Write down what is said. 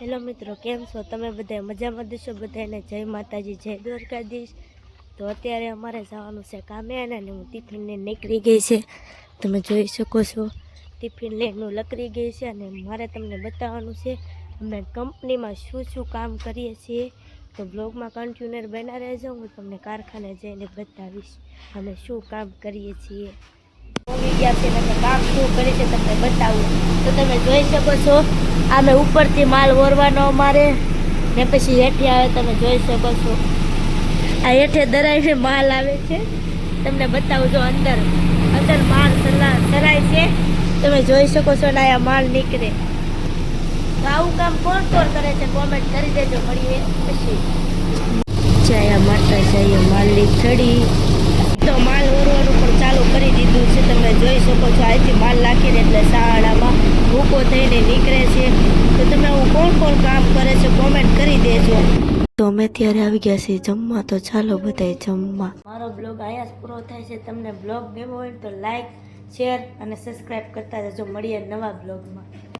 Hello મિત્રો, કેમ છો તમે? બધા મજામાં દેશો? બધાને જય માતાજી, જય દ્વારકાધીશ. તો અત્યારે અમારે જવાનું છે કામે અને હું ટિફિન લઈને નીકળી ગઈ છે. તમે જોઈ શકો છો ટિફિન લઈને લકડી ગઈ છે અને મારે તમને બતાવવાનું છે અમે કંપનીમાં શું કામ કરીએ છીએ. તો બ્લોગમાં કન્ટિન્યુઅર બના રહેજો. હું તમને કારખાને જઈને બતાવીશ અમે શું કામ કરીએ છીએ. કામ શું કરે છે તમને બતાવું. તો તમે જોઈ શકો છો આમે ઉપરથી માલ ઓરવાનો અમારે ને પછી હેઠે આવે. તમે જોઈ શકો છો આ હેઠે દરાઈને માલ આવે છે. તમને બતાવું જો અંદર માલ સરાય છે. તમે જોઈ શકો છો ને આ માલ નીકળે. તો આવું કામ કોણ કરે છે કોમેન્ટ કરી દેજો. મળીએ પછી ચાયા માતા જઈએ માલની થડી. તો માલ ઓરવાનું પણ ચાલુ કરી દીધું છે. તમે જોઈ શકો છો અહીંથી માલ નાખીને એટલે શાળામાં ભૂકો થઈને નીકળે છે. તો તમે કોણ કામ કરે છે કોમેન્ટ કરી દેજો. તો અમે ત્યારે આવી ગયા છીએ જમવા. તો ચાલો બધાય જમવા. મારો બ્લોગ અહીંયા જ પૂરો થાય છે. તમને બ્લોગ ગમ્યો હોય તો લાઈક, શેર અને સબસ્ક્રાઈબ કરતા રહેજો. મળીએ નવા બ્લોગમાં.